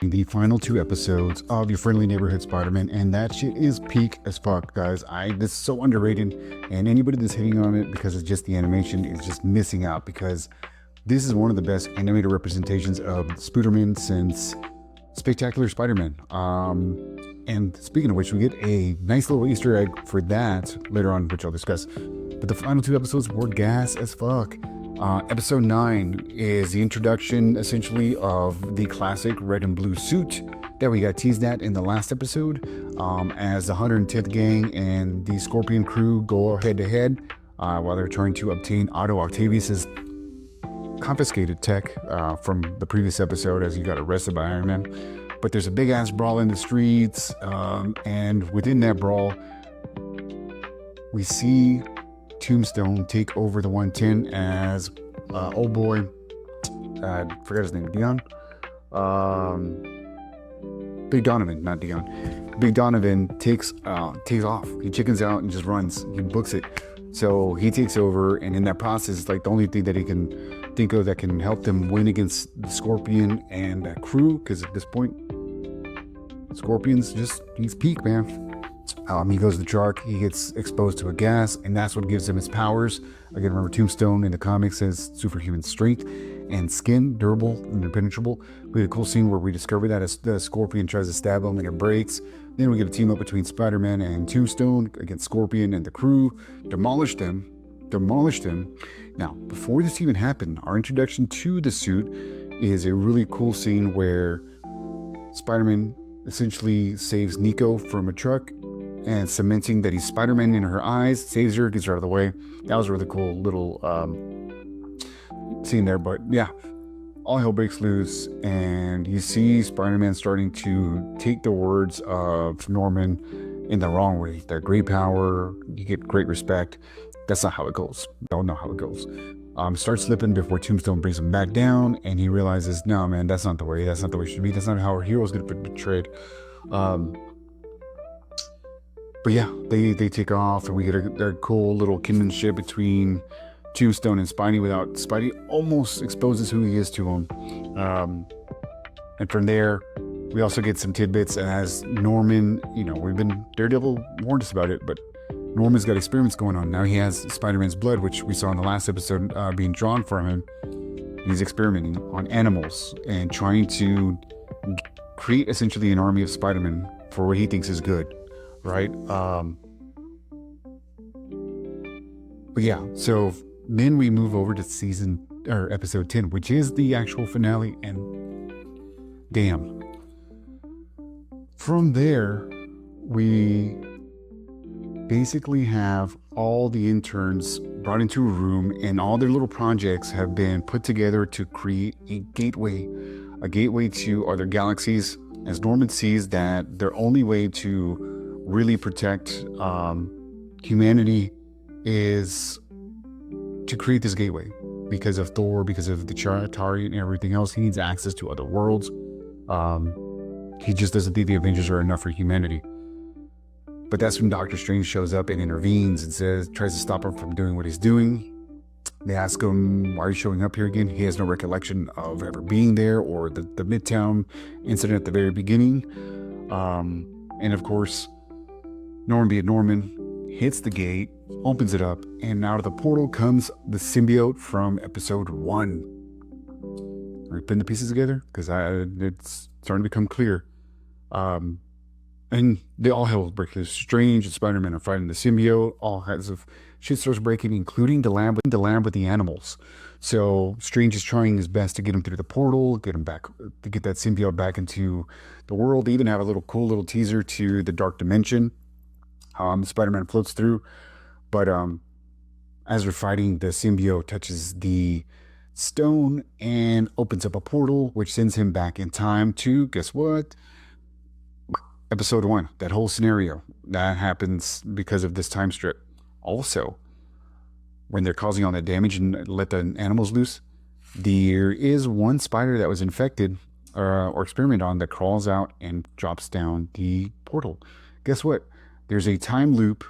The final two episodes of your friendly neighborhood Spider-Man, and that shit is peak as fuck, guys. This is so underrated, and anybody that's hitting on it because it's just the animation is just missing out, because this is one of the best animated representations of Spider-Man since Spectacular Spider-Man. And speaking of which, we get a nice little Easter egg for that later on, which I'll discuss. But the final two episodes were gas as fuck. Episode 9 is the introduction, essentially, of the classic red and blue suit that we got teased at in the last episode, as the 110th gang and the Scorpion crew go head-to-head while they're trying to obtain Otto Octavius's confiscated tech from the previous episode, as he got arrested by Iron Man. But there's a big-ass brawl in the streets, and within that brawl, we see Tombstone take over the 110 as old boy, I forgot his name, Big Donovan, not Dion. Big Donovan takes off. He chickens out and just runs. He books it. So he takes over, and in that process, it's like the only thing that he can think of that can help them win against the Scorpion and that crew, because at this point, Scorpion's he's peak, man. He goes to the truck, he gets exposed to a gas, and that's what gives him his powers. Again, remember, Tombstone in the comics has superhuman strength and skin, durable and impenetrable. We had a cool scene where we discover that as the Scorpion tries to stab him and it breaks. Then we get a team up between Spider-Man and Tombstone against Scorpion and the crew. Demolished him. Now, before this even happened, our introduction to the suit is a really cool scene where Spider-Man essentially saves Nico from a truck, and cementing that he's Spider-Man in her eyes, saves her, gets her out of the way. That was a really cool little scene there. But yeah, all hell breaks loose, and you see Spider-Man starting to take the words of Norman in the wrong way. That great power, you get great respect. That's not how it goes. Don't know how it goes. Starts slipping before Tombstone brings him back down, and he realizes, no, man, that's not the way. That's not the way it should be. That's not how our hero's going to be portrayed. But yeah, they take off, and we get a cool little kinship between Tombstone and Spidey without Spidey almost exposes who he is to him. And from there, we also get some tidbits as Norman, Daredevil warned us about it, but Norman's got experiments going on. Now he has Spider-Man's blood, which we saw in the last episode being drawn from him. And he's experimenting on animals and trying to create essentially an army of Spider-Man for what he thinks is good. Right? But yeah, so then we move over to episode 10, which is the actual finale, and damn. From there, we basically have all the interns brought into a room, and all their little projects have been put together to create a gateway to other galaxies, as Norman sees that their only way to really protect humanity is to create this gateway. Because of Thor, because of the Chitauri and everything else, he needs access to other worlds. He just doesn't think the Avengers are enough for humanity. But that's when Doctor Strange shows up and intervenes and tries to stop him from doing what he's doing. They ask him, why are you showing up here again? He has no recollection of ever being there, or the Midtown incident at the very beginning. And of course, Norman being Norman, hits the gate, opens it up, and out of the portal comes the symbiote from episode 1. Are we putting the pieces together? Because it's starting to become clear. And they all hell break loose. Strange and Spider-Man are fighting the symbiote. All kinds of shit starts breaking, including the lab with the animals. So Strange is trying his best to get him through the portal, get him back, to get that symbiote back into the world. They even have a cool little teaser to the Dark Dimension. Spider-Man floats through, but as we're fighting, the symbiote touches the stone and opens up a portal, which sends him back in time to, guess what? Episode 1. That whole scenario that happens because of this time strip. Also, when they're causing all that damage and let the animals loose, there is one spider that was infected or experimented on that crawls out and drops down the portal. Guess what? There's a time loop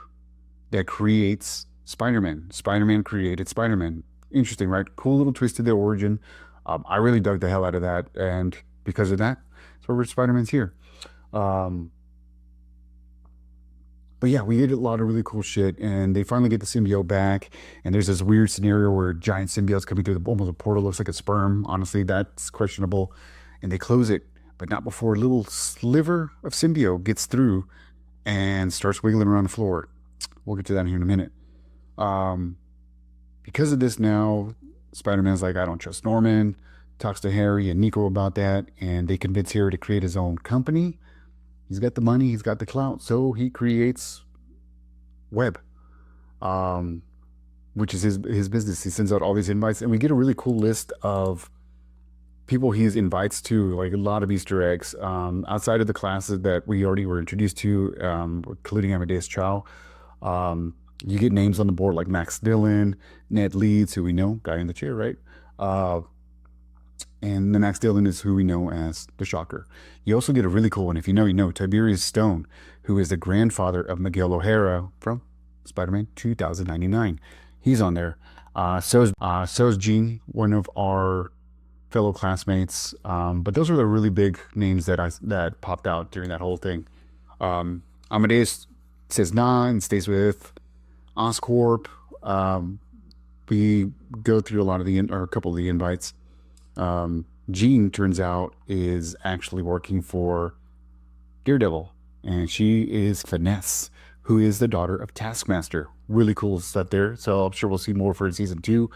that creates Spider-Man. Spider-Man created Spider-Man. Interesting, right? Cool little twist to the origin. I really dug the hell out of that, and because of that, where Spider-Man's here. Um, but yeah, we did a lot of really cool shit, and they finally get the symbiote back. And there's this weird scenario where giant symbiotes coming through almost a portal, looks like a sperm. Honestly, that's questionable. And they close it, but not before a little sliver of symbiote gets through and starts wiggling around the floor. We'll get to that here in a minute. Um, because of this, now Spider-Man's like, I don't trust Norman. Talks to Harry and Nico about that, and they convince Harry to create his own company. He's got the money, he's got the clout, so he creates Web, um, which is his business. He sends out all these invites, and we get a really cool list of people he invites to, like a lot of Easter eggs, outside of the classes that we already were introduced to, including Amadeus Chow. You get names on the board like Max Dillon, Ned Leeds, who we know, guy in the chair, right? Uh, and the Max Dillon is who we know as the Shocker. You also get a really cool one, if you know, you know, Tiberius Stone, who is the grandfather of Miguel O'Hara from Spider-Man 2099. He's on there. So is Jean, one of our fellow classmates. But those were the really big names that popped out during that whole thing. Amadeus says nah and stays with Oscorp. We go through a lot of or a couple of the invites. Jean, turns out, is actually working for Daredevil, and she is Finesse, who is the daughter of Taskmaster. Really cool stuff there. So I'm sure we'll see more for season 2.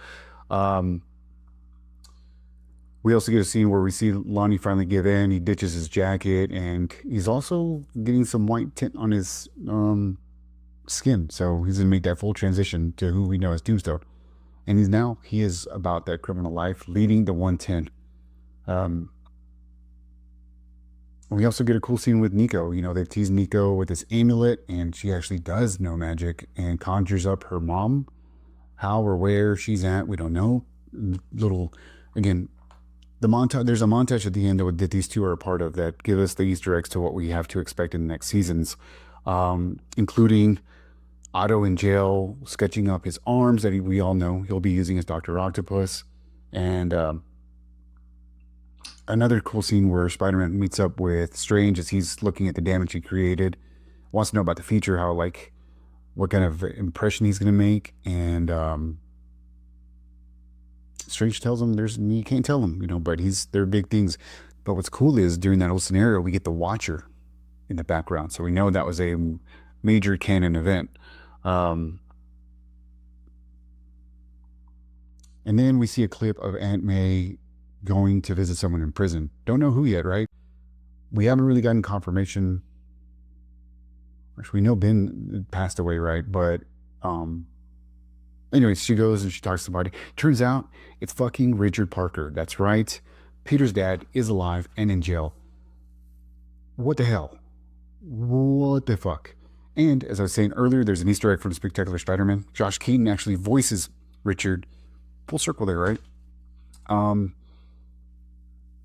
We also get a scene where we see Lonnie finally give in. He ditches his jacket, and he's also getting some white tint on his skin. So he's going to make that full transition to who we know as Tombstone. And he is about that criminal life, leading the 110. We also get a cool scene with Nico. You know, they tease Nico with this amulet, and she actually does know magic and conjures up her mom. How or where she's at, we don't know. Again, the montage. There's a montage at the end that these two are a part of that give us the Easter eggs to what we have to expect in the next seasons, including Otto in jail, sketching up his arms that we all know he'll be using as Dr. Octopus. And another cool scene where Spider-Man meets up with Strange as he's looking at the damage he created, wants to know about the future, what kind of impression he's going to make. And Strange tells him you can't tell him, but they're big things. But what's cool is during that whole scenario, we get the Watcher in the background. So we know that was a major canon event. And then we see a clip of Aunt May going to visit someone in prison. Don't know who yet, right? We haven't really gotten confirmation. Actually, we know Ben passed away, right? But anyways, she goes and she talks to somebody. Turns out it's fucking Richard Parker. That's right. Peter's dad is alive and in jail. What the hell? What the fuck? And as I was saying earlier, there's an Easter egg from Spectacular Spider-Man. Josh Keaton actually voices Richard. Full circle there, right? And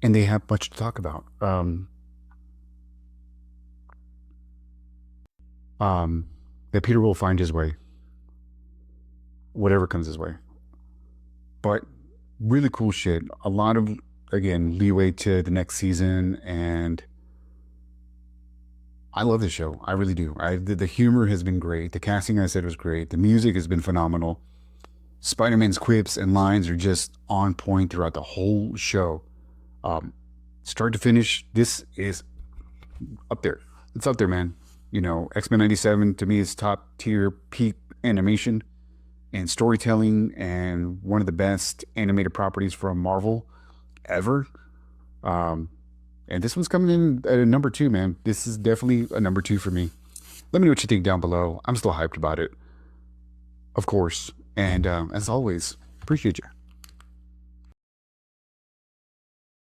they have much to talk about. That Peter will find his way, whatever comes his way. But really cool shit. A lot of, again, leeway to the next season, and I love this show. I really do. The humor has been great. The casting, I said, was great. The music has been phenomenal. Spider-Man's quips and lines are just on point throughout the whole show. Start to finish, this is up there. It's up there, man. X-Men 97 to me is top tier peak animation and storytelling, and one of the best animated properties from Marvel ever. And this one's coming in at a number 2, man. This is definitely a number 2 for me. Let me know what you think down below. I'm still hyped about it, of course. And as always, appreciate you.